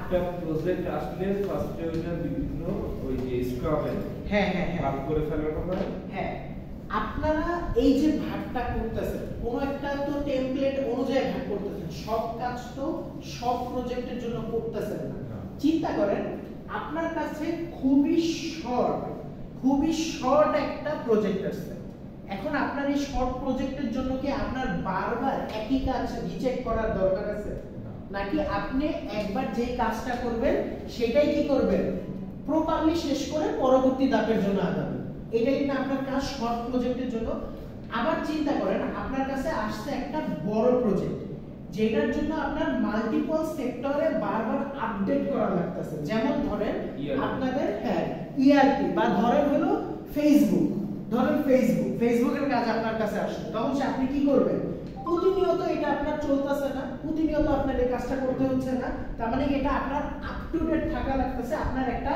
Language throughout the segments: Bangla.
একটা প্রজেক্ট আসলে ফার্স্টে ওইটা বিভিন্ন ওই যে স্ক্রাবের হ্যাঁ হ্যাঁ হ্যাঁ ভাগ করে ফেলাটা হয়। হ্যাঁ, আপনারা এই যে ভাগটা করতেছেন কোন একটা তো টেমপ্লেট অনুযায়ী ভাগ করতেছেন, সব কাজ তো সব প্রজেক্টের জন্য করতেছেন না। চিন্তা করেন আপনার কাছে খুবই শর্ট একটা প্রজেক্ট আছে। এখন আপনার এই শর্ট প্রজেক্টের জন্য কি আপনার বারবার একই কাজ রিচেক করার দরকার আছে, নাকি আপনি একবার যে কাজটা করবেন সেটাই কি করবেন প্রপারলি শেষ করে পরবর্তী ধাপের জন্য আগাবেন? এটাই না আপনার কাজ শর্ট প্রজেক্টের জন্য। আবার চিন্তা করেন আপনার কাছে আসছে একটা বড় প্রজেক্ট যেটার জন্য আপনার মাল্টিপল সেক্টরে বারবার আপডেট করা লাগতেছে। যেমন ধরেন আপনাদের ইআরপি বা ধরেন হলো ফেসবুকের কাজ আপনার কাছে আসছে, তখন আপনি কি করবেন? প্রতিনিয়ত এটা আপনার চলতেছে না, প্রতিনিয়ত আপনার এই কাজটা করতে হচ্ছে না, তার মানে এটা আপনার আপ টু ডেট থাকা লাগতেছে, আপনার একটা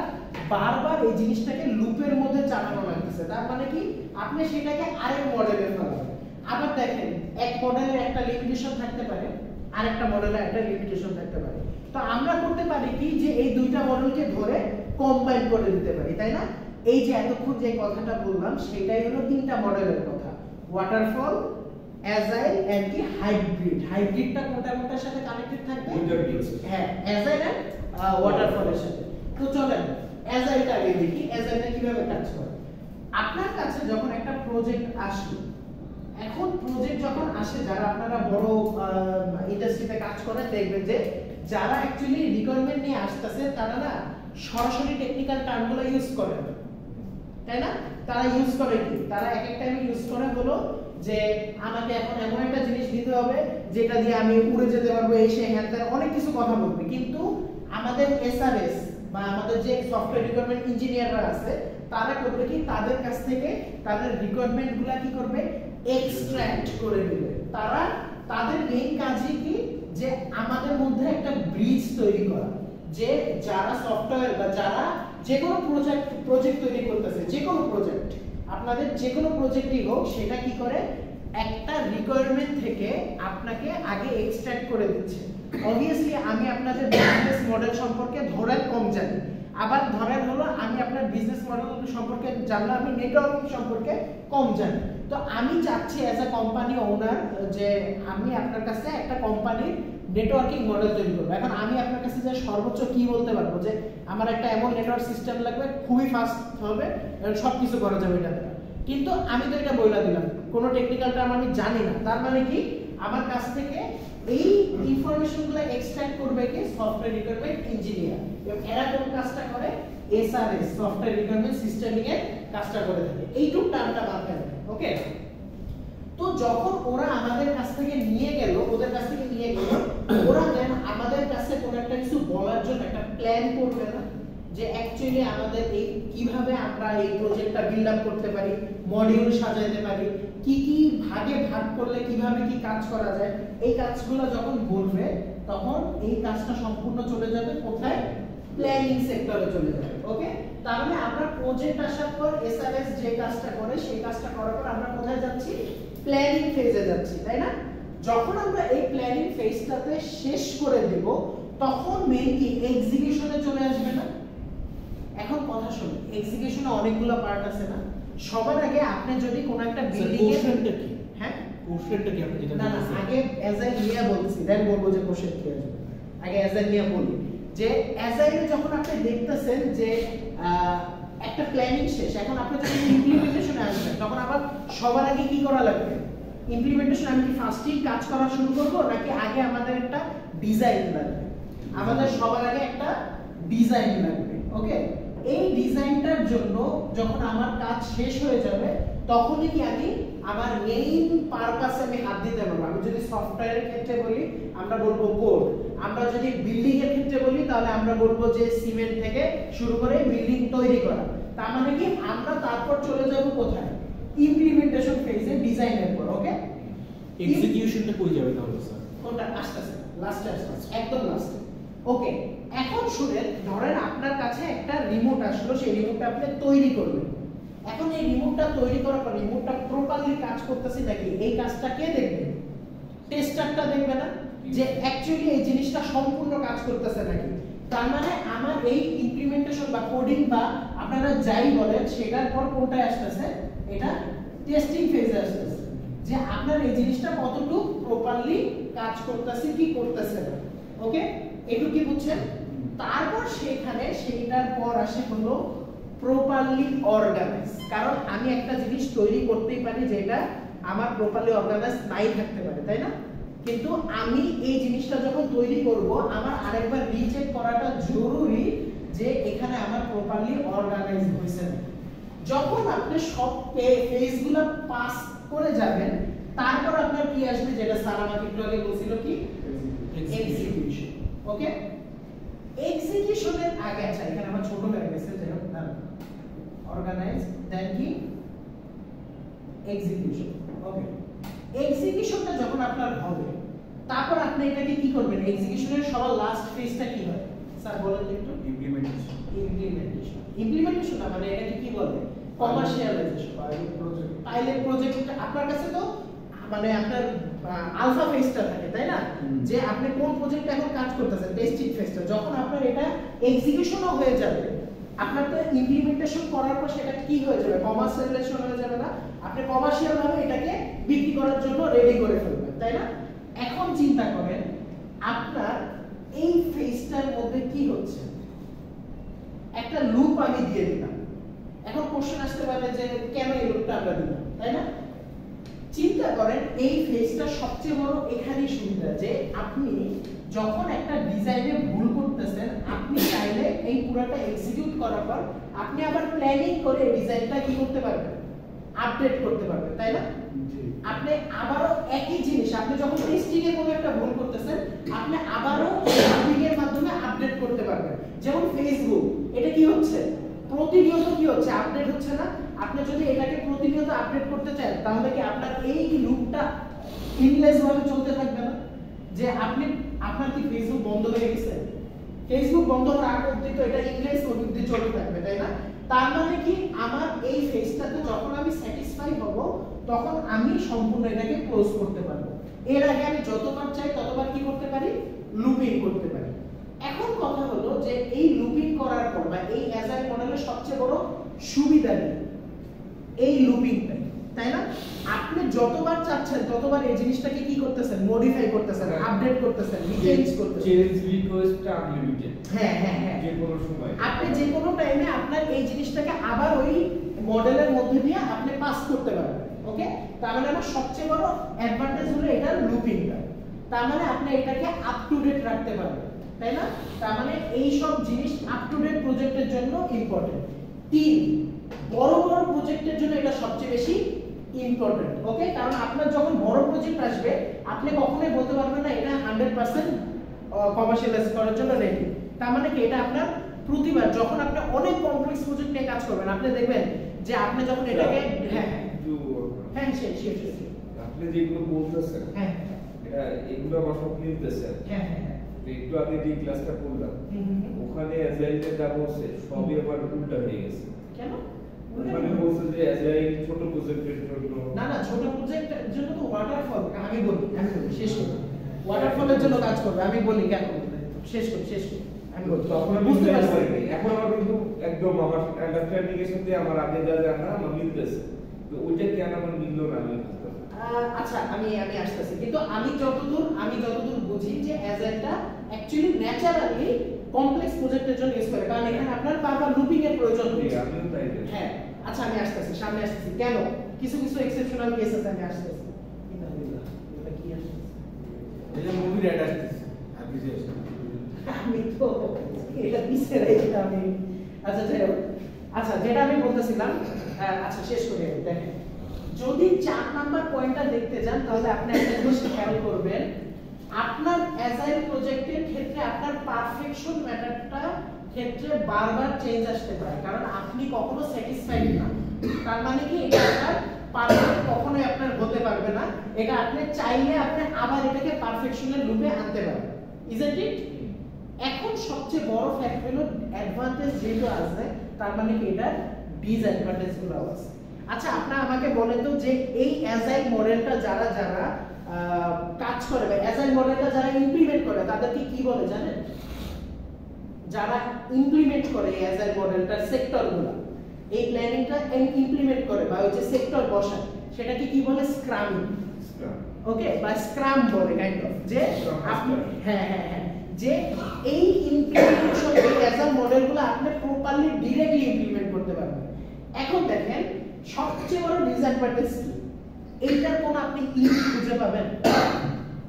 বারবার এই জিনিসটাকে লুপের মধ্যে চালানো লাগতেছে। তার মানে কি আপনি সেটাকে আরেক মডেলে ফেলাবেন। আবার দেখেন এক মডেলের একটা লিমিটেশন থাকতে পারে, আরেকটা মডেলের একটা লিমিটেশন থাকতে পারে। তো আমরা করতে পারি কি যে এই দুইটা মডেলকে ধরে কম্বাইন করে দিতে পারি, তাই না? এই যে এতক্ষণ যে কথাটা বললাম সেটাই হলো তিনটা মডেলের কথা, ওয়াটারফল, অ্যাজাইল এন্ড কি হাইব্রিড। হাইব্রিডটা কোনটার সাথে কানেক্টেড থাকবে? হ্যাঁ, অ্যাজাইল এন্ড ওয়াটারফলের সাথে। তো চলেন অ্যাজাইলটা আগে দেখি, অ্যাজাইলটা কিভাবে কাজ করে। আপনার কাছে যখন একটা প্রজেক্ট আসে, এখন প্রজেক্ট যখন আসে, যারা আপনারা বড় ইন্ডাস্ট্রিতে কাজ করেন দেখবেন যে যারা অ্যাকচুয়ালি রিকোয়ারমেন্ট নিয়ে আসতেছে তারা না সরাসরি টেকনিক্যাল টার্মগুলো ইউজ করে না, তাই না? তারা ইউজ করে কি? তারা এক এক টাইমে ইউজ করে হলো যে আমাকে এখন এমন একটা জিনিস দিতে হবে যেটা দিয়ে আমি উড়ে যেতে পারবো, এই সেই হ্যাঁ অনেক কিছু কথা বলবে। কিন্তু আমাদের এসআরএস বা আমাদের যে সফটওয়্যার রিকোয়ারমেন্ট ইঞ্জিনিয়াররা আছে তারা করবে কি, তাদের কাছ থেকে তাদের রিকোয়ারমেন্টগুলো কি করবে? এক্সট্রাক্ট করে নেবে। তারা তাদের মেইন কাজই কি যে আমাদের মধ্যে একটা ব্রিজ তৈরি করা, যে যারা সফটওয়্যার বা যারা যে কোনো প্রজেক্ট তৈরি করতেছে, যে কোনো প্রজেক্ট আপনাদের যে কোনো প্রজেক্টই হোক, সেটা কি করে একটা রিকোয়ারমেন্ট থেকে আপনাকে আগে এক্সট্রাক্ট করে দিচ্ছে। অবভিয়াসলি আমি আপনাদের বিজনেস মডেল সম্পর্কে ধরেন কম জানি, আবার ধরেন হলো আমি আপনার বিজনেস মডেল সম্পর্কে জানলাম, আমি নেটওয়ার্কিং সম্পর্কে কম জানি। তো আমি চাচ্ছি অ্যাজ আ কোম্পানি ওনার যে আমি আপনার কাছে একটা কোম্পানির নেটওয়ার্কিং মডেল তৈরি করবো। এখন আমি আপনার কাছে যে সর্বোচ্চ কি বলতে পারবো যে আমার একটা এমন নেটওয়ার্ক সিস্টেম লাগবে, খুবই ফাস্ট হবে, সবকিছু করা যাবে এটা দ্বারা। কিন্তু আমি তো এটা বলে দিলাম, কোনো টেকনিক্যাল টার্ম আমি জানি না। তার মানে কি আমার কাছ থেকে এই ইনফরমেশনগুলো এক্সট্রাক্ট করবে কি সফটওয়্যার রিকোয়ারমেন্ট ইঞ্জিনিয়ার, এবং এরা কোন কাজটা করে? এসআরএস, সফটওয়্যার রিকোয়ারমেন্ট সিস্টেমিং এর কাজটা করে থাকে। এইটুক টার্মটা মাথায় রাখবেন, ওকে? তো যখন ওরা আমাদের কাছ থেকে নিয়ে গেল, ওরা দেন আমাদের কাছে কোন একটা কিছু বলার জন্য একটা প্ল্যান করবে না, যে অ্যাকচুয়ালি আমাদের এই কিভাবে আমরা এই প্রজেক্টটা বিল্ড আপ করতে পারি, মডিউল সাজাতে পারি, কি কি ভাগে ভাগ করলে কিভাবে কি কাজ করা যায়, এই কাজগুলো যখন বলবে তখন এই কাজটা সম্পূর্ণ চলে যাবে কোথায়? প্ল্যানিং সেক্টরে চলে যাবে, ওকে? তার মানে আমরা প্রজেক্ট আসার পর এসআরএস যে কাজটা করে সেই কাজটা করার পর আমরা কোথায় যাচ্ছি? প্ল্যানিং ফেজে যাচ্ছি, তাই না? যখন আমরা এই প্ল্যানিং ফেজটাতে শেষ করে দেব তখন মেইন কি এক্সিকিউশনে চলে আসবে না? এখন কথা শুনুন, এক্সিকিউশনে অনেকগুলো পার্ট আছে না? সবার আগে আপনি যদি কোন একটা বিল্ডিং এর কোশ্চেনটা কি? হ্যাঁ, কোশ্চেনটা কি আপনি যেটা না আগে অ্যাজাইল নিয়ে বলছি, দেন বলবো যে কোশ্চেন কি আসবে। আগে অ্যাজাইল নিয়ে বলি যে অ্যাজাইলে যখন আপনি দেখতেছেন যে একটা প্ল্যানিং শেষ, এখন আপনি যখন ইমপ্লিমেন্টেশনে আসবেন তখন আবার সবার আগে কি করা লাগবে? ইমপ্লিমেন্টেশন আমি কি ফার্স্টই কাজ করা শুরু করব, নাকি আগে আমাদের একটা ডিজাইন লাগবে? আমাদের সবার আগে একটা ডিজাইন লাগবে, ওকে? এই ডিজাইনটার জন্য যখন আমার কাজ শেষ হয়ে যাবে তখনই কি আমি আমার মেইন পারপাসে আমি হাত দিতে পারবো। আমি যদি সফটওয়্যারের ক্ষেত্রে বলি আমরা বলবো কোড, আমরা যদি বিল্ডিং এর ক্ষেত্রে বলি তাহলে আমরা বলবো যে সিমেন্ট থেকে শুরু করে বিল্ডিং তৈরি করা। তার মানে কি আমরা তারপর চলে যাব কোথায়? ইমপ্লিমেন্টেশন ফেজে, ডিজাইনের পর, ওকে? এক্সিকিউশনটা কই যাবে তাহলে স্যার? কোনটা আসছে? লাস্টে একদম লাস্টে, ওকে? এখন শুনেন, ধরেন আপনার কাছে একটা রিমোট আসলো, সেই রিমোটটা আপনি তৈরি করবেন। এখন এই রিমোটটা তৈরি করার পর রিমোটটা প্রপারলি কাজ করতেছে নাকি এই কাজটা কে দেখবে? টেস্টারটা দেখবে না? যে অ্যাকচুয়ালি এই জিনিসটা সম্পূর্ণ কাজ করতেছে নাকি। তার মানে আমার এই ইমপ্লিমেন্টেশন বা কোডিং বা আপনারা যাই বলেন সেটার পর কোনটায় আসতেছে, এটা টেস্টিং ফেজে আসতেছে, যে আপনার এই জিনিসটা কতটুকু প্রপারলি কাজ করতেছে কি করতেছে না। ওকে, একটু কি বুঝছেন? তারপর সেখানে সেইটার পর আসে হলো প্রপারলি অর্গানাইজ। কারণ আমি একটা জিনিস তৈরি করতেই পারি যেটা আমার প্রপারলি অর্গানাইজ নাই থাকতে পারে, তাই না? কিন্তু আমি এই জিনিসটা যখন তৈরি করব আমার আরেকবার রিচেক করাটা জরুরি যে এখানে আমার প্রপারলি অর্গানাইজ হয়েছে না। যখন আপনি সব ফেজগুলো পাস করে যাবেন তারপর আপনার কি আসবে, যেটা স্যার আমাকে একটু আগে বলছিল কি এক্সিকিউশন। ওকে, এক্সিকিউশনের আগে, আচ্ছা এখানে আমার ছোট হয়ে গেছে, যেটা অর্গানাইজ দেন কি এক্সিকিউশন। ওকে, এক্সিকিউশনটা যখন আপনার হবে তারপর আপনি এটাকে কি করবেন, এক্সিকিউশনের সবার লাস্ট ফেজটা কি হয় স্যার বলেন একটু? ইমপ্লিমেন্টেশন। ইমপ্লিমেন্টেশন মানে এটাকে কি বলে, কমার্শিয়ালাইজেশন। পাইলট প্রজেক্ট আপনার কাছে তো মানে আপনার আলফা ফেজটা থাকে, তাই না? যে আপনি কোন প্রজেক্টে এখন কাজ করতেছেন, টেস্টিং ফেজটা। যখন আপনার এটা এক্সিকিউশনও হয়ে যাবে, আপনার তো ইমপ্লিমেন্টেশন করার পর সেটা কি হয়ে যাবে, কমার্শিয়ালাইজেশন হয়ে যাবে না? আপনি কমার্শিয়াল ভাবে এটাকে বিক্রি করার জন্য রেডি করে ফেলবেন, তাই না? এখন চিন্তা করেন আপনার এই ফেজটার মধ্যে কি হচ্ছে, একটা লুপ আমি দিয়ে দিলাম। এখন কোশ্চেন আসতে পারে যে কেন এই লুপটা আমরা দিলাম, তাই না? চিন্তা করেন এই ফেজটা সবচেয়ে বড় এখানেই সুবিধা যে আপনি যখন একটা ডিজাইনে ভুল করতেছেন আপনি চাইলে এই পুরোটা এক্সিকিউট করার পর আপনি আবার প্ল্যানিং করে এই ডিজাইনটা কি করতে পারবেন, আপডেট করতে পারবেন, তাই না? আপনি আবারও একই জিনিস, আপনি যখন টেস্টিং এ কোনো একটা ভুল করতেছেন আপনি আবারও লুপিং এর মাধ্যমে আপডেট করতে পারবেন। যেমন ফেসবুক, এটা কি হচ্ছে প্রতিনিয়ত কি হচ্ছে, আপডেট হচ্ছে না? আপনি যদি এটাকে প্রতিনিয়ত আপডেট করতে চান তাহলে কি আপনার এই লুপটা ইনলেস ভাবে চলতে থাকবে না? যে আপনি আপনার কি ফেসবুক বন্ধ হয়ে গেছে, ফেসবুক বন্ধ হওয়ার আগ অবধি তো এটা ইনলেস অবধি চলতে থাকবে, তাই না? তার মানে কি আমার এই ফেজটাতে যখন আমি স্যাটিসফাই হব তখন আমি সম্পূর্ণ এটাকে ক্লোজ করতে পারবো। এর আগে আমি যতবার চাই ততবার কি করতে পারি, লুপিং করতে পারি। এখন কথা হলো যে এই লুপিং করার পর বা এই অ্যাজাইল মডেলের সবচেয়ে বড় সুবিধা কি, এই লুপিংটাই, তাই না? আপনি যতবার চাচ্ছেন ততবার এই জিনিসটাকে কি করতেছেন, মডিফাই করতেছেন, আপডেট করতেছেন, চেঞ্জ করতেছেন। চেঞ্জ রিকোয়েস্টটা আনলিমিটেড। হ্যাঁ হ্যাঁ হ্যাঁ, যে কোনো সময় আপনি যে কোনো টাইমে আপনার এই জিনিসটাকে আবার ওই মডেলের মধ্যে দিয়ে আপনি পাস করতে পারবেন। ওকে, তার মানে আমার সবচেয়ে বড় অ্যাডভান্টেজ হলো এটার লুপিংটা। তার মানে আপনি এটাকে আপ টু ডেট রাখতে পারবেন, তাই না? তার মানে এই সব জিনিস আপ টু ডেট প্রজেক্টের জন্য ইম্পর্টেন্ট। 3 বড় বড় প্রজেক্টের জন্য এটা সবচেয়ে বেশি ইম্পর্টেন্ট। ওকে, কারণ আপনার যখন বড় প্রজেক্ট আসবে আপনি কখনোই বলতে পারবেন না এটা 100% কমার্শিয়ালাইজ করার জন্য রেডি। তার মানে কি এটা আপনার প্রতিবার যখন আপনি অনেক কমপ্লেক্স প্রজেক্ট নিয়ে কাজ করবেন আপনি দেখবেন যে আপনি যখন এটাকে হ্যাঁ হ্যাঁ শেষ আপনি যেগুলো বলতেছেন হ্যাঁ এটা এগুলো আমার সব মিলতেছে। হ্যাঁ হ্যাঁ, একটু আগে যে ক্লাসটা করলাম ওখানে অ্যাজাইলটা যা বলছে সবই আবার উল্টা হয়ে গেছে। কেন? ওখানে বলছে যে অ্যাজাইল ছোট প্রজেক্টের জন্য। না না, ছোট প্রজেক্টের জন্য তো ওয়াটারফল, আমি বলি শেষ করি, ওয়াটারফলের জন্য কাজ করবে। আমি বলি কেন, শেষ করি আমি বলি তখন বুঝতে পারছি। এখন আমার কিন্তু একদম আমার আন্ডারস্ট্যান্ডিং এর সাথে আমার আগে যা জানা আমার মিলতেছে, তো ওইটা কেন আমার মিললো না আমি বুঝতে পারছি। আচ্ছা আমি আসতেছি, কিন্তু আমি যতদূর বুঝি যে অ্যাজাইলটা অ্যাকচুয়ালি ন্যাচারালি কমপ্লেক্স প্রজেক্টের জন্য ইউজ করে, কারণ এখানে আপনার বারবার লুপিং এর প্রয়োজন হয়। আমিও তাই জানি। হ্যাঁ, আচ্ছা আমি আসতেছি, সামনে আসতেছি। কেন কিছু এক্সেপশনাল কেস আছে, আমি আসতেছি। এটা কি আসছে, এই যে মুভির অ্যাড আসছে আর কিছু আসছে আমি তো এটা পিছে রেখে আমি আচ্ছা যাই হোক, আচ্ছা যেটা আমি বলতেছিলাম, আচ্ছা শেষ করি আমি। দেখেন যদি 4 নাম্বার পয়েন্টটা দেখতে যান তাহলে আপনি একটা জিনিস খেয়াল করবেন, আপনার অ্যাজাইল প্রজেক্টের ক্ষেত্রে আপনার পারফেকশন ম্যাটারটা ক্ষেত্রে বারবার চেঞ্জ আসতে পারে, কারণ আপনি কখনো স্যাটিসফাইড না। তার মানে কি এটা আপনার পারফেক্ট কখনোই আপনার হতে পারবে না, এটা আপনি চাইলে আপনি আবার এটাকে পারফেকশনের লুপে আনতে পারবেন। Isn't it? এখন সবচেয়ে বড় ফ্যাক্টর হলো অ্যাডভান্টেজ যেগুলো আছে তার মানে কি এটা ডিসঅ্যাডভান্টেজ গুলো আছে। আচ্ছা আপনারা আমাকে বলেন তো যে এই অ্যাজাইল মডেলটা যারা কাজ করে বা অ্যাজাইল মডেলটা যারা ইমপ্লিমেন্ট করে তাদেরকে কি বলে জানেন? যারা ইমপ্লিমেন্ট করে অ্যাজাইল মডেলটার সেক্টরগুলো, এই প্ল্যানিংটা ইমপ্লিমেন্ট করে বা ওই যে সেক্টর বসায়, সেটাকে কি বলে? স্ক্রামিং। ওকে, বা স্ক্রাম বলে কাইন্ড অফ, যে আপনি হ্যাঁ যে এই ইমপ্লিমেন্টেশন এই অ্যাজাইল মডেলগুলো আপনি প্রপারলি ডাইরেক্টলি ইমপ্লিমেন্ট করতে পারবেন। এখন দেখেন সবচেয়ে বড় ডিসঅ্যাডভান্টেজ কি? এইটার কোন আপনি খুঁজে পাবেন?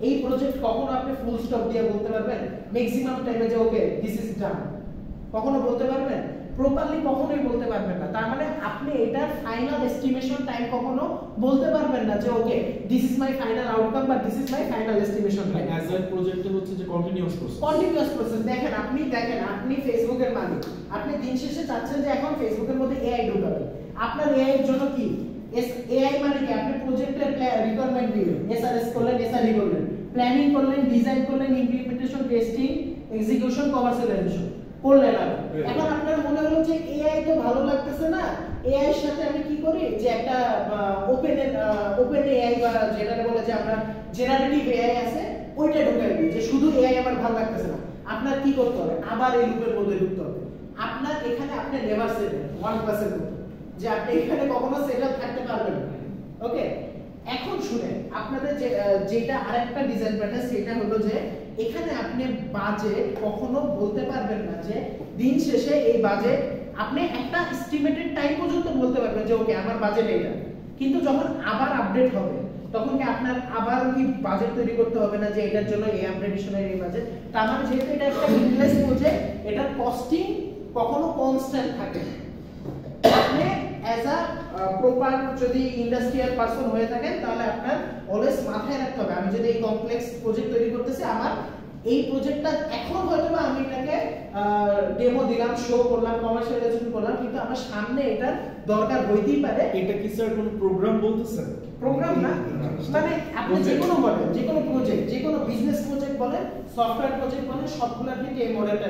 এই প্রজেক্ট কখনো আপনি ফুল স্টপ দিয়ে বলতে পারবেন ম্যাক্সিমাম টাইমে যে ওকে দিস ইজ ডান? কখনো বলতে পারবেন? প্রপারলি কখনোই বলতে পারবেন না। তার মানে আপনি এটার ফাইনাল এস্টিমেশন টাইম কখনো বলতে পারবেন না যে okay this is my final outcome বা this is my final estimation time. Agile প্রজেক্টের হচ্ছে যে কন্টিনিউয়াস প্রসেস। দেখেন আপনি ফেসবুকের মালিক, আপনি দিন শেষে চাচ্ছেন যে এখন ফেসবুকের মধ্যে এআই ঢোকাবেন। আপনার এআই এর জন্য কি এআই মানে কি? আপনি প্রজেক্টের রিকোয়ারমেন্ট দিলেন, এসআরএস করলেন, এসআরই করলেন, প্ল্যানিং করলেন, ডিজাইন করলেন, ইমপ্লিমেন্টেশন, টেস্টিং, এক্সিকিউশন, কমার্শিয়ালাইজেশন করলেন। এখন আপনার মনে হলো যে এআই তো ভালো লাগতেছে না, এআই এর সাথে আমি কি করি যে একটা ওপেন এআই বা যেটা বলে যে আমরা জেনারেটিভ এআই আছে ওইটা ঢুকাই দিই, যে শুধু এআই আমার ভালো লাগতেছে না। আপনার কি করতে হবে? আবার এই লুপের মধ্যে ঢুকতে হবে। আপনার এখানে আপনি নেভার সেটেল 1% যে আপনি এখানে কখনো সেটেল থাকতে পারবেন না। ওকে, এখন শুনেন আপনাদের যেটা আরেকটা ডিসঅ্যাডভান্টেজ, সেটা হলো যে এখানে আপনি বাজেট কখনো বলতে পারবেন না যে দিন শেষে এই বাজেট আপনি একটা এস্টিমেটেড টাইম পর্যন্ত বলতে পারবেন যে ওকে আমার বাজেট এটা, কিন্তু যখন আবার আপডেট হবে তখন কি আপনার আবার কি বাজেট তৈরি করতে হবে না যে এটার জন্য এই আপডেটেশনের এই বাজেট? তার মানে যেহেতু এটা একটা ইনলেস প্রজেক্ট, এটার কস্টিং কখনো কনস্ট্যান্ট থাকে। আপনি অ্যাজ আ প্রপার যদি ইন্ডাস্ট্রিয়াল পারসন হয়ে থাকেন তাহলে আপনার অলওয়েজ মাথায় রাখতে হবে আমি যদি এই কমপ্লেক্স প্রজেক্ট তৈরি করতেছি, আমার এই প্রজেক্টটা এখন হয়তো বা আমি এটাকে ডেমো দিলাম, শো করলাম, কমার্শিয়ালাইজেশন করলাম, কিন্তু আমার সামনে এটার দরকার হইতেই পারে। এটা কি স্যার কোন প্রোগ্রাম বলতেছেন? প্রোগ্রাম না, মানে আপনি যে কোনো মডেল, যে কোনো প্রজেক্ট, যে কোনো বিজনেস প্রজেক্ট বলেন, সফটওয়্যার প্রজেক্ট বলেন, সবগুলোর ক্ষেত্রে এই মডেলটা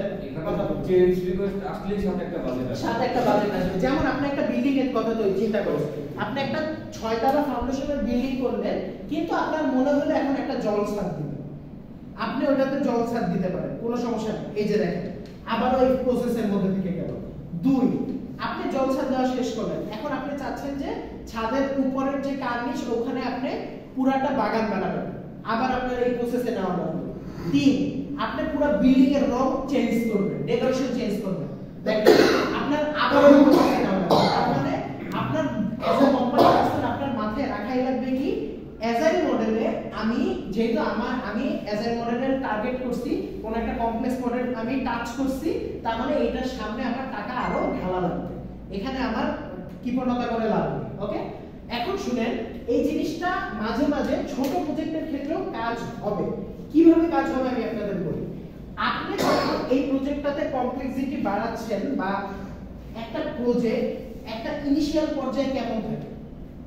কথা বলছি। চেঞ্জ রিকোয়েস্ট আসলে সাথে একটা বাজেট আছে, সাথে একটা বাজেট আসবে। যেমন আপনি একটা বিল্ডিং এর কথা তো চিন্তা করুন, আপনি একটা 6 তলা ফাউন্ডেশনের বিল্ডিং করলেন, কিন্তু আপনার মনে হলো এখন একটা জল ছাদ দিবেন, আপনি ওটাতে জল ছাদ দিতে পারেন, কোনো সমস্যা নেই। এই যে দেখেন আবার ওই প্রসেসের মধ্যে থেকে গেল। 2, আপনি জল ছাদ দেওয়া শেষ করলেন, এখন আপনি চাচ্ছেন যে ছাদের উপরের যে কার্নিশ ওখানে আপনি পুরাটা বাগান বানাবেন, আবার আপনার এই প্রসেসে নেওয়া লাগবে। 3, আপনি পুরো বিল্ডিং এর রং চেঞ্জ করবেন, ডেকোরেশন চেঞ্জ করবেন, দেখেন আপনার আবার ওই প্রসেসে নেওয়া লাগবে। তার মানে আপনার এজ আ কোম্পানি পারসন আপনার মাথায় রাখাই লাগবে কি অ্যাজাইল মডেলে আমি যেহেতু আমি অ্যাজাইল মডেলের টার্গেট করছি, কোন একটা কমপ্লেক্স মডেল আমি টাচ করছি, তার মানে এটার সামনে আমার টাকা আরো ঢালা লাগবে, এখানে আমার কৃপণতা করে লাভ নেই। ওকে, এখন শুনেন এই জিনিসটা মাঝে মাঝে ছোট প্রজেক্টের ক্ষেত্রেও কাজ হবে। কিভাবে কাজ হবে আমি আপনাদের বলি। আপনি যখন এই প্রজেক্টটাতে কমপ্লেক্সিটি বাড়াচ্ছেন বা একটা প্রজেক্ট একটা ইনিশিয়াল পর্যায়ে কেমন থাকে,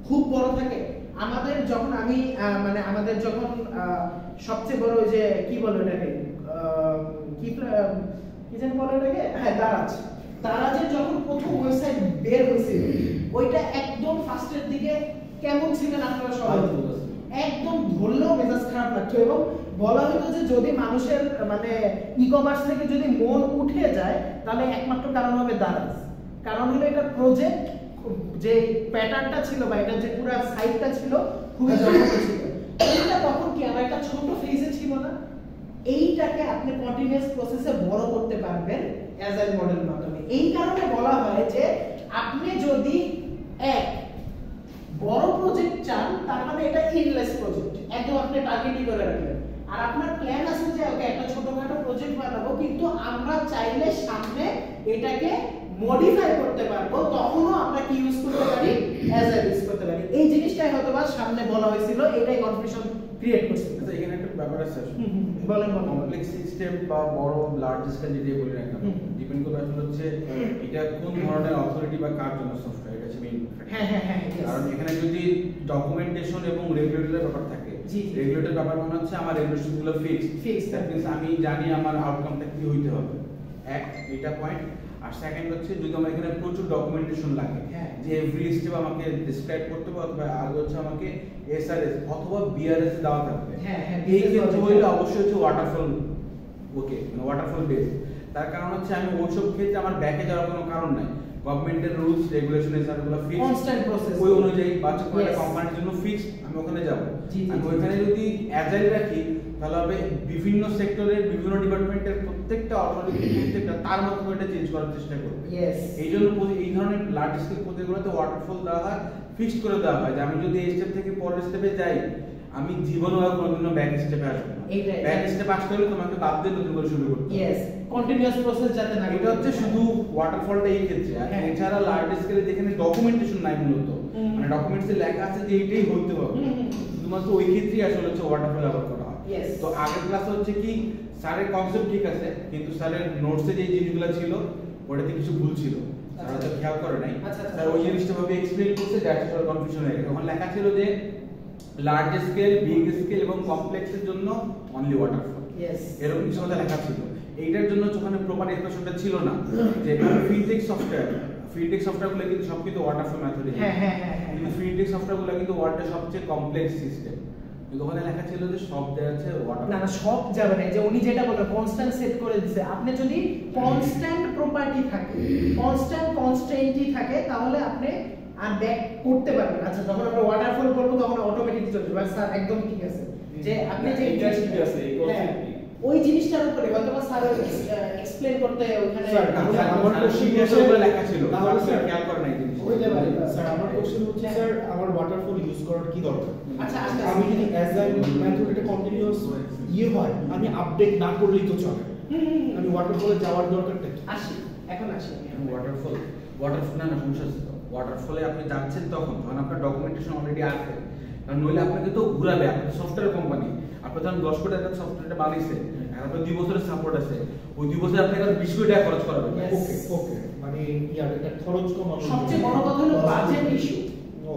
খুব বড় থাকে। আমাদের যখন আমাদের যখন সবচেয়ে বড় যে কি বলে এটাকে কি যেন বলে এটাকে, হ্যাঁ দারাজের যখন প্রথম ওয়েবসাইট বের হয়েছিল ওইটা একদম ফার্স্টের দিকে কেমন ছিলেন আপনারা সবাই? একদম ধরলেও মেজাজ খারাপ লাগতো, এবং বলা হতো যে যদি মানুষের মানে ই-কমার্স থেকে যদি মন উঠে যায় তাহলে একমাত্র কারণ হবে দারাজ। কারণ হলো এটা প্রজেক্ট যে প্যাটার্নটা ছিল বা এটা যে পুরো সাইটটা ছিল খুবই জনপ্রিয় ছিল। এটা তখন কি আমার একটা ছোট ফেজে ছিল না, এইটাকে আপনি কন্টিনিউয়াস প্রসেসে বড় করতে পারবেন অ্যাজাইল মডেলের মাধ্যমে। এই কারণে বলা হয় যে আপনি যদি এক বড় প্রজেক্ট চান তার মানে এটা ইনলেস প্রজেক্ট, একদম আপনি টার্গেটই করে রাখবেন। আর আপনার প্ল্যান আছে যে ওকে একটা ছোটখাটো প্রজেক্ট বানাবো, কিন্তু আমরা চাইলে সামনে এটাকে মডিফাই করতে পারবো, তখনও আমরা কি ইউজ করতে পারি, অ্যাজাইল ইউজ করতে পারি। এই জিনিসটাই হয়তোবা সামনে বলা হয়েছিল, এটাই কনফিউশন ক্রিয়েট করছে। আচ্ছা, এখানে একটা ব্যাপার আছে, বলেন কমপ্লেক্স সিস্টেম বা বড় লার্জ স্কেল যেটাই বলি না কেন, ডিপেন্ড করে আসলে হচ্ছে এটা কোন ধরনের অথরিটি বা কার জন্য সফটওয়্যার, এটা হচ্ছে মেইন। হ্যাঁ, কারণ এখানে যদি ডকুমেন্টেশন এবং রেগুলেটরের ব্যাপার থাকে, রেগুলেটরের ব্যাপার মানে হচ্ছে আমার রেগুলেশনগুলো ফিক্সড, দ্যাট মিন্স আমি জানি আমার আউটকামটা কি হইতে হবে। এটা পয়েন্ট। আর সেকেন্ড হচ্ছে যদি আমার এখানে প্রচুর ডকুমেন্টেশন লাগে, হ্যাঁ। যে এভরি স্টেপ আমাকে ডিসক্রাইব করতে হবে, অথবা আগে হচ্ছে আমাকে এসআরএস অথবা বিআরএস দেওয়া থাকবে, হ্যাঁ, হ্যাঁ, এই ক্ষেত্রে হইলে অবশ্যই হচ্ছে ওয়াটারফল, ওকে মানে ওয়াটারফল বেস। তার কারণ হচ্ছে আমি ওইসব ক্ষেত্রে আমার ব্যাকে যাওয়ার কোনো কারণ নাই, গভর্নমেন্টের রুলস রেগুলেশন এসআরগুলো ফিক্স, কনস্ট্যান্ট প্রসেস ওই অনুযায়ী বাচ্চা করে Yes. কোম্পানির জন্য ফিক্সড, আমি ওখানে যাব। জি, জি, আমি জি। ওইখানে যদি অ্যাজাইল রাখি তাহলে হবে বিভিন্ন সেক্টরের বিভিন্ন ডিপার্টমেন্টের প্রত্যেকটা অথরিটি প্রত্যেকটা তার মতো করে এটা চেঞ্জ করার চেষ্টা করবে। ইয়েস এই জন্য এই ধরনের লার্জ স্কেল প্রজেক্টগুলোতে ওয়াটারফল দেওয়া হয়, ফিক্সড করে দেওয়া হয় যে আমি যদি এই স্টেপ থেকে পরের স্টেপে যাই আমি জীবনে আর কোনোদিনও ব্যাক স্টেপে আসবো না। এইটাই। ব্যাক স্টেপ আসতে হলে তোমাকে বাদ দিয়ে নতুন করে শুরু করতে হবে। ইয়েস কন্টিনিউয়াস প্রসেস যাতে না এটা হচ্ছে শুধু ওয়াটারফলটা এই ক্ষেত্রে, আর হ্যাঁ। এছাড়া লার্জ স্কেলে যেখানে ডকুমেন্টেশন নাই মূলত, হুম। মানে ডকুমেন্টসে লেখা আছে যে এইটাই হইতে হবে, শুধুমাত্র ওই ক্ষেত্রেই আসলে হচ্ছে ওয়াটারফল ব্যবহার করা হয়। Yes. তো আগের ক্লাসে হচ্ছে কি স্যারের কনসেপ্ট ঠিক আছে, কিন্তু স্যারের নোটসে যে জিনিসগুলো ছিল ওটাতে কিছু ভুল ছিল, স্যার হয়তো খেয়াল করে নাই। আচ্ছা, আচ্ছা। স্যার ওই জিনিসটা ভাবে এক্সপ্লেইন করছে, দ্যাটস ওয়াই কনফিউশন হয়ে গেছে। ওখানে লেখা ছিল যে লার্জ স্কেল, বিগ স্কেল এবং কমপ্লেক্সের জন্য অনলি ওয়াটারফল, ইয়েস এরকম কিছু কথা লেখা ছিল। এইটার জন্য ওখানে প্রপার এক্সপ্রেশনটা ছিল না, যে ফিনটেক সফটওয়্যারগুলো কিন্তু সবকিছু ওয়াটারফল মেথডে, হ্যাঁ হ্যাঁ হ্যাঁ হ্যাঁ কিন্তু ফিনটেক সফটওয়্যারগুলো কিন্তু ওয়ার্ল্ডের সবচেয়ে কমপ্লেক্স সিস্টেম, কিন্তু ওখানে লেখা ছিল যে সব দেওয়া আছে না ওয়াটার। না সব যাবে না, যে উনি যেটা বললেন কনস্ট্যান্ট সেট করে দিছে, আপনি যদি কনস্ট্যান্ট প্রপার্টি থাকে, কনস্ট্যান্ট কনস্ট্যান্টই থাকে তাহলে আপনি আর ব্যাক করতে পারবেন। আচ্ছা যখন আমরা ওয়াটারফল করব তখন অটোমেটিক চলে যাবে। স্যার একদম ঠিক আছে, যে আপনি যে এটা ঠিক আছে, এই হ্যাঁ, concept ই। ওই জিনিসটার উপরে হয়তো স্যার এক্সপ্লেইন করতে ওখানে স্যার, তাহলে আমার question হচ্ছে লেখা ছিল, তাহলে স্যার খেয়াল করে নাই জিনিস। হইতে পারে। স্যার আমার কোশ্চেন হচ্ছে স্যার আমার ওয়াটারফল ইউজ করার কি দরকার? আচ্ছা, আচ্ছা। আমি যদি অ্যাজাইল মেথড এটা কন্টিনিউয়াস হয়, আমি আপডেট না করলেই তো চলে। আমি ওয়াটারফলে যাওয়ার দরকারটা কি? আসি এখন আসি আমি। ওয়াটারফল না সমস্যা আছে। ওয়াটারফলে আপনি যাচ্ছেন তখন আপনার ডকুমেন্টেশন অলরেডি আছে, কারণ নইলে আপনাকে তো ঘুরাবে। আপনি সফটওয়্যার কোম্পানি, আপনি যখন 10 কোটি টাকার সফটওয়্যারটা বানিয়েছে, আপনার 2 বছরের সাপোর্ট আছে, ওই 2 বছর আপনি 20 কোটি টাকা খরচ করাবেন। Yes. ওকে মানে ইয়ার এটা খরচ কমানো। সবচেয়ে বড় কথা হলো বাজেট ইস্যু।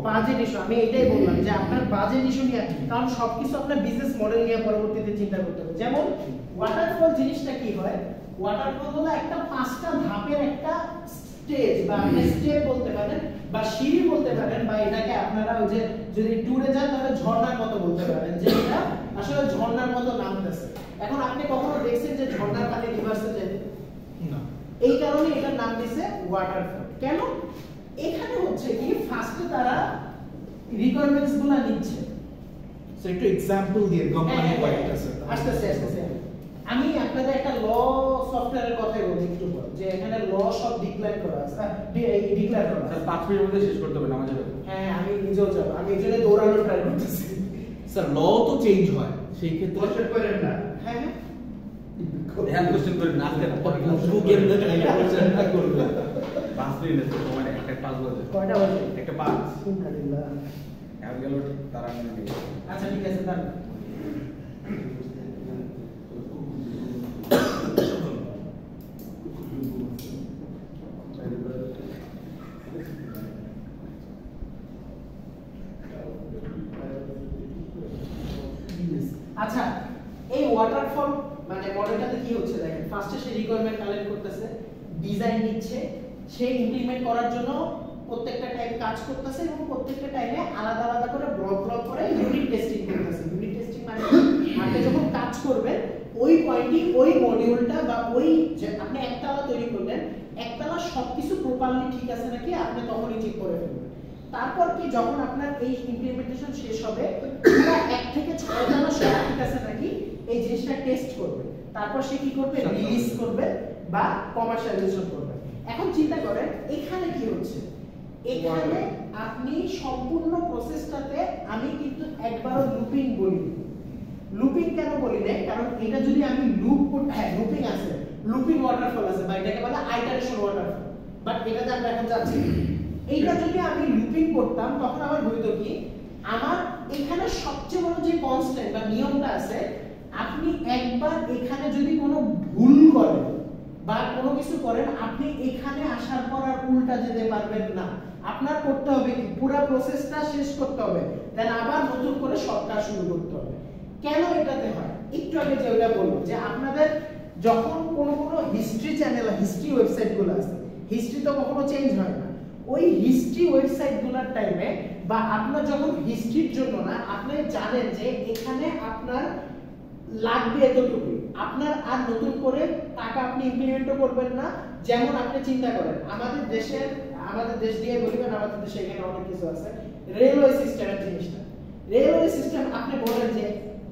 বাজেট ইস্যু, আমি এটাই বললাম যে আপনার বাজেট ইস্যু নিয়ে, কারণ সবকিছু আপনার বিজনেস মডেল নিয়ে পরবর্তীতে চিন্তা করতে হবে। যেমন ওয়াটারফল জিনিসটা কি হয়, ওয়াটারফল হলো একটা 5টা ধাপের একটা স্টেজ, বা আপনি স্টেপ বলতে পারেন বা সিঁড়ি বলতে পারেন, বা এটাকে আপনারা ওই যে যদি ট্যুরে যান তাহলে ঝর্ণার মতো বলতে পারেন, যে এটা আসলে ঝর্ণার মতো নামতেছে। এখন আপনি কখনো দেখছেন যে ঝর্ণার পানি রিভার্সে যায়? না। এই কারণে এটার নাম দিয়েছে ওয়াটারফল। কেন? এখানে হচ্ছে কি ফার্স্টে তারা রিকোয়ারমেন্টস গুলো নিচ্ছে। স্যার একটু এক্সাম্পল দিয়ে কোম্পানি কয়েকটা স্যার। আস্তে আমি আপনাদের একটা ল সফটওয়্যারের কথাই বলি একটু পর, যে এখানে ল সব ডিক্লেয়ার করা আছে, ডিক্লেয়ার করা আছে। স্যার 5 মিনিটের মধ্যে শেষ করতে হবে আমাদের। হ্যাঁ আমি নিজেও যাব, আমি এই জন্য দৌড়ানোর ট্রাই করতেছি। স্যার ল তো চেঞ্জ হয়, সেই ক্ষেত্রে কোশ্চেন করেন না। হ্যাঁ ধ্যান কোশ্চেন করে না আসলে পুরো গেম না কোশ্চেনটা করবে। 5 মিনিট সময় একটা 5 বাজে, কয়টা বাজে? একটা 5 সুবহানাল্লাহ। আর গেল তারা মানে দিই। আচ্ছা ঠিক আছে দাঁড়ান। আচ্ছা এই ওয়াটারফল মানে মডেলটাতে কি হচ্ছে দেখেন, ফার্স্টে সে রিকোয়ারমেন্ট কালেক্ট করতেছে, ডিজাইন নিচ্ছে, সে ইমপ্লিমেন্ট করার জন্য প্রত্যেকটা টাইম কাজ করতেছে এবং প্রত্যেকটা টাইমে আলাদা আলাদা করে ব্লক করে ইউনিট টেস্টিং করতেছে। ইউনিট টেস্টিং মানে আপনি যখন কাজ করবেন ওই পয়েন্টে ওই মডিউলটা বা ওই যে আপনি একতলা তৈরি করলেন, একতলা সবকিছু প্রপারলি ঠিক আছে নাকি আপনি তখনই চেক করে ফেলবেন। তারপর কি যখন আপনার এই ইমপ্লিমেন্টেশন শেষ হবে, পুরো 1 থেকে 6 তলা সব ঠিক আছে নাকি এই জিনিসটা টেস্ট করবে, তারপর সে কি করবে, রিলিজ করবে বা কমার্শিয়ালাইজেশন করবে। এখন চিন্তা করেন এখানে কি হচ্ছে, এখানে আপনি সম্পূর্ণ প্রসেসটাতে আমি কিন্তু একবারও লুপিং বলি। লুপিং কেন বলি না, কারণ এটা যদি আমি লুপ করতে, হ্যাঁ লুপিং আছে, লুপিং ওয়াটারফল আছে বা এটাকে বলে আইটারেশন ওয়াটারফল, বাট এটাতে আমরা এখন যাচ্ছি। এইটা যদি আমি লুপিং করতাম তখন আমার হইতো কি, আমার এখানে সবচেয়ে বড় যে কনস্ট্যান্ট বা নিয়মটা আছে, আপনি একবার এখানে যদি কোনো ভুল করেন বা কোনো কিছু করেন, আপনি এখানে আসার পর আর উল্টা যেতে পারবেন না। আপনার করতে হবে কি, পুরো প্রসেসটা শেষ করতে হবে, দেন আবার নতুন করে সব কাজ শুরু করতে হবে। কেন এটাতে হয়, একটু আগে যেটা বলবো যে আপনাদের যখন কোনো হিস্ট্রি চ্যানেল হিস্ট্রি ওয়েবসাইটগুলো আছে, হিস্ট্রি তো কখনো চেঞ্জ হয় না, ওই হিস্ট্রি ওয়েবসাইটগুলোর টাইমে বা আপনার যখন হিস্ট্রির জন্য না আপনি জানেন যে এখানে আপনার লাগবে এতটুকু, আপনার আর নতুন করে টাকা আপনি ইমপ্লিমেন্টও করবেন না। যেমন আপনি চিন্তা করেন আমাদের দেশ দিয়ে বলবেন, আমাদের দেশে এখানে অনেক কিছু আছে, রেলওয়ে সিস্টেমের জিনিসটা, রেলওয়ে সিস্টেম আপনি বলেন যে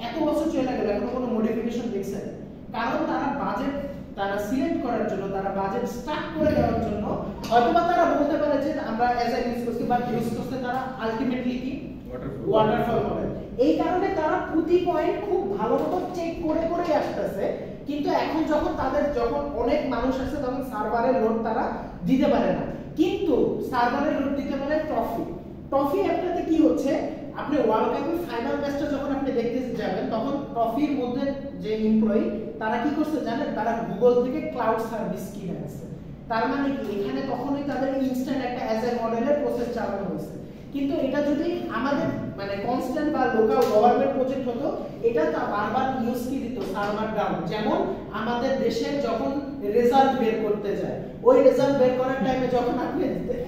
এত বছর চলে গেল এখনো কোনো মডিফিকেশন দেখছেন? কারণ তারা বাজেট সিলেক্ট করার জন্য, তারা বাজেট স্টার্ট করে দেওয়ার জন্য হয়তোবা তারা বলতে পারে যে আমরা এজআইল ইউজ করছি, বাট ইউজ করতে তারা আলটিমেটলি কি ওয়াটারফল মডেল। এই কারণে তারা প্রতি পয়েন্ট খুব ভালো মতো চেক করে আসতেছে। কিন্তু এখন যখন অনেক মানুষ আছে তখন সার্ভারের লোড তারা দিতে পারে না। কিন্তু সার্ভারের লোড দিতে পারে ট্রফি একটাতে কি হচ্ছে, আপনি ওয়ার্ল্ড কাপের ফাইনাল ম্যাচটা যখন আপনি দেখতে যাবেন তখন ট্রফির মধ্যে যে এমপ্লয়ি তারা কি করছে জানেন, তারা গুগল থেকে ক্লাউড সার্ভিস কিনে আনছে। তার মানে কি এখানে তখনই তাদের ইনস্ট্যান্ট একটা এজআইল মডেলের প্রসেস চালানো হয়েছে। কিন্তু এটা যদি আমাদের মানে কনস্ট্যান্ট বা লোকাল গভর্নমেন্ট প্রজেক্ট হতো, এটা তা বারবার ইউজ কি দিত সার্ভার ডাউন। যেমন আমাদের দেশের যখন রেজাল্ট বের করতে যায়, ওই রেজাল্ট বের করার টাইমে যখন আপনি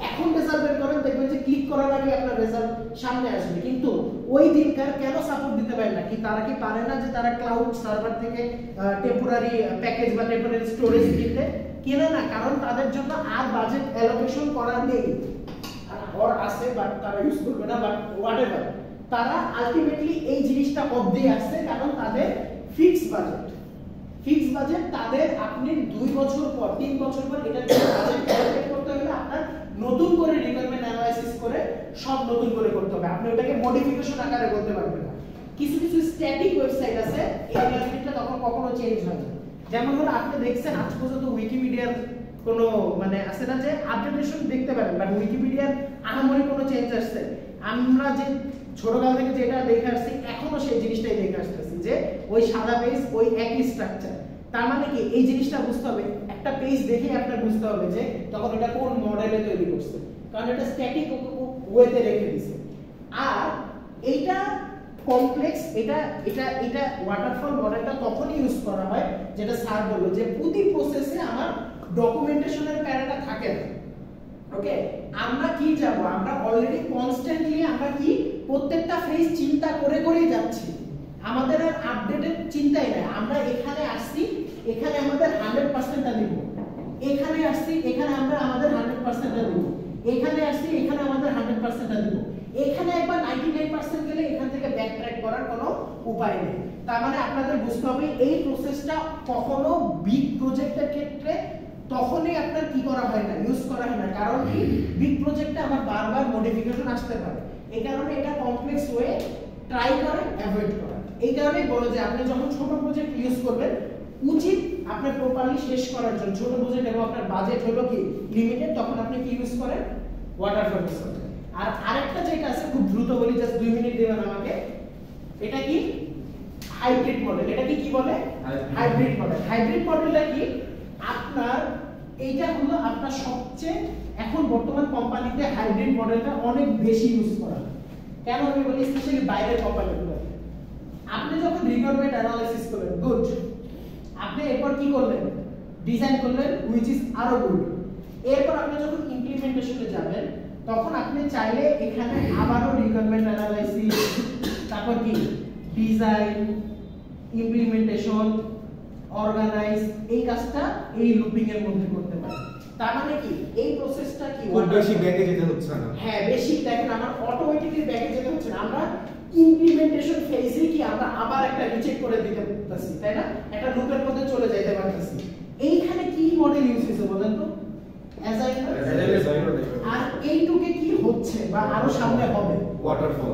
এখন রেজাল্ট বের করেন দেখবেন যে ক্লিক করার আগে আপনার রেজাল্ট সামনে আসবে, কিন্তু ওই দিনকার কেন সাপোর্ট দিতে পারে না? কি তারা কি পারে না যে তারা ক্লাউড সার্ভার থেকে টেম্পোরারি প্যাকেজ বা টেম্পোরারি স্টোরেজ কিনতে কেনে না? কারণ তাদের জন্য আর বাজেট অ্যালোকেশন করা নেই, আর আছে বাট তারা ইউজ করবে না, বাট হোয়াটএভার তারা আলটিমেটলি এই জিনিসটা অবধি আসছে কারণ তাদের ফিক্স বাজেট তাদের আপনি 2 বছর পর 3 বছর পর এটা বাজেট ক্যালকুলেট করতে হলে আপনার নতুন করে রিকোয়ারমেন্ট অ্যানালাইসিস করে সব নতুন করে করতে হবে, আপনি ওটাকে মডিফিকেশন আকারে করতে পারবেন না। কিছু স্ট্যাটিক ওয়েবসাইট আছে এই রিলেটেডটা তখন কখনো চেঞ্জ হয় না। যেমন হলো আপনি দেখছেন আজ পর্যন্ত উইকিপিডিয়ার কোনো মানে আছে না যে আপডেটেশন দেখতে পারেন, বাট উইকিপিডিয়ার আহামরি কোনো চেঞ্জ আসছে? আমরা যে ছোটকাল থেকে যেটা দেখে আসছি এখনো সেই জিনিসটাই দেখে আসতেছি, যে ওই সাদা পেজ ওই একই স্ট্রাকচার। তার মানে কি এই জিনিসটা বুঝতে হবে, একটা পেজ দেখে আপনার বুঝতে হবে যে তখন এটা কোন মডেলে তৈরি করছে, কারণ এটা স্ট্যাটিক ওয়েতে রেখে দিছে। আর এইটা কমপ্লেক্স, এটা ওয়াটারফল মডেলটা তখনই ইউজ করা হয় যেটা স্যার বললো যে প্রতি প্রসেসে আমার ডকুমেন্টেশনের প্যারাটা থাকে না। ওকে, আমরা কি যাব, আমরা অলরেডি কনস্ট্যান্টলি আমরা কি প্রত্যেকটা ফেজ চিন্তা করেই যাচ্ছি, আমাদের আর আপডেটের চিন্তাই নাই। আমরা এখানে আসছি, এখানে আমাদের 100%টা দিব, এখানে আসছি, এখানে আমরা আমাদের 100%টা দিব, এখানে আসছি, এখানে আমাদের 100%টা দিব, এখানে একবার 99% গেলে এখান থেকে ব্যাক ট্র্যাক করার কোনো উপায় নেই। তার মানে আপনাদের বুঝতে হবে এই প্রসেসটা কখনো বিগ প্রজেক্টের ক্ষেত্রে তখনই আপনার কি করা হয় না, ইউজ করা হয় না। কারণ কি বিগ প্রজেক্টে আমার বারবার মডিফিকেশন আসতে পারে, এই কারণে এটা কমপ্লেক্স ওয়ে ট্রাই করে অ্যাভয়েড করা। এই কারণেই বলে যে আপনি যখন ছোট প্রজেক্ট ইউজ করবেন উচিত আপনি প্রপারলি শেষ করার জন্য ছোট প্রজেক্ট এবং আপনার বাজেট হলো কি লিমিটেড, তখন আপনি কি ইউজ করেন ওয়াটারফল ইউজ করেন। আর আরেকটা যেটা আছে খুব দ্রুত বলি, জাস্ট 2 মিনিট দেবেন আমাকে, এটা কি হাইব্রিড মডেল। এটা কি বলে হাইব্রিড মডেল। হাইব্রিড মডেলটা কি আপনার এইটা হলো আপনার সবচেয়ে এখন বর্তমান কোম্পানিতে হাইব্রিড মডেলটা অনেক বেশি ইউজ করা হয়। কেন আমি বলি, স্পেশালি বাইরের কোম্পানিগুলো। আপনি যখন রিকোয়ারমেন্ট অ্যানালাইসিস করলেন, গুড, আপনি এরপর কি করলেন, ডিজাইন করলেন, হুইচ ইজ আরো গুড। এরপর আপনি যখন ইমপ্লিমেন্টেশনে যাবেন তখন আপনি চাইলে এখানে আবারও রিকোয়ারমেন্ট অ্যানালাইসিস, তারপর কি ডিজাইন, ইমপ্লিমেন্টেশন, অর্গানাইজ, এই কাজটা এই লুপিং এর মধ্যে করতে পারেন। তার মানে কি এই প্রসেসটা কি খুব বেশি ব্যাকে যেতে হচ্ছে না। হ্যাঁ, বেশি দেখেন আমার অটোমেটিক্যালি ব্যাকে যেতে হচ্ছে না, আমরা ইমপ্লিমেন্টেশন ফেজে কি আমরা আবার একটা রিচেক করে দিতে পারতেছি, তাই না? একটা লুপের মধ্যে চলে যেতে পারতেছি। এইখানে কি মডেল ইউজ হয়েছে বলেন তো? অ্যাজাইল। আর এইটুকে কি হচ্ছে বা আরো সামনে হবে ওয়াটারফল।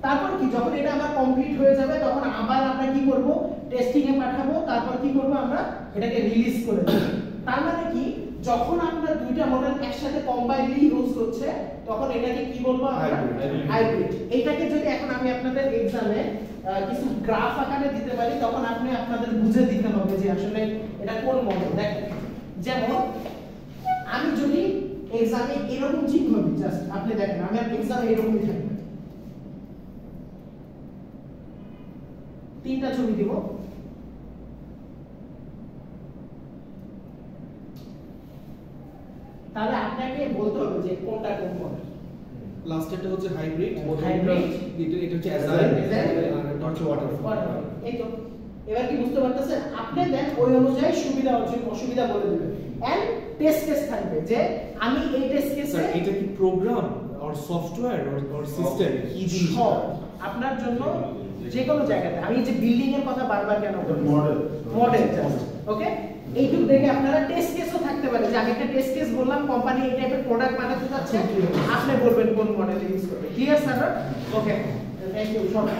তারপর কি যখন এটা আমার কমপ্লিট হয়ে যাবে তখন আবার আমরা কি করব, টেস্টিং এ পাঠাবো, তারপর কি করব আমরা এটাকে রিলিজ করে দেব। তার মানে কি যখন আমরা দুইটা মডেল একসাথে কম্বাইনলি ইউজ হচ্ছে তখন এটাকে কি বলবো আমরা হাইব্রিড। এটাকে যদি এখন আমি আপনাদের এক্সামে কিছু গ্রাফ আকারে দিতে পারি তখন আপনি আপনাদের বুঝে দিতে হবে যে আসলে এটা কোন মডেল। দেখেন যেমন আমি যদি এক্সামে এরকম চিহ্ন দিই, জাস্ট আপনি দেখেন আমি এক্সামে এরকমই থাকবে, 3টা ছবি দিব, তাহলে আপনাকে বলতে হবে যে কোনটা কোন মডেল। লাস্টেরটা হচ্ছে হাইব্রিড, Hybrid। এটা হচ্ছে অ্যাজাইল, Agile। আর এটা হচ্ছে ওয়াটারফল। এই তো এবার কি বুঝতে পারতেছেন? আপনি দেন ওই অনুযায়ী সুবিধা অসুবিধা বলে দিবেন এন্ড টেস্ট কেস থাকবে যে আমি এই টেস্ট কেসে স্যার এটা কি program or software or system কি জিনিস? সব আপনার জন্য যে কোনো জায়গাতে, আমি যে বিল্ডিং এর কথা বারবার কেন বলি, মডেল জাস্ট ওকে। এইটুকু দেখে আপনারা টেস্ট কেসও থাকতে পারে যে আমি একটা টেস্ট কেস বললাম কোম্পানি এই টাইপের প্রোডাক্ট বানাতে যাচ্ছে, আপনি বলবেন কোন মডেল ইউজ করবে। Clear sir? Okay, thank you সবাই।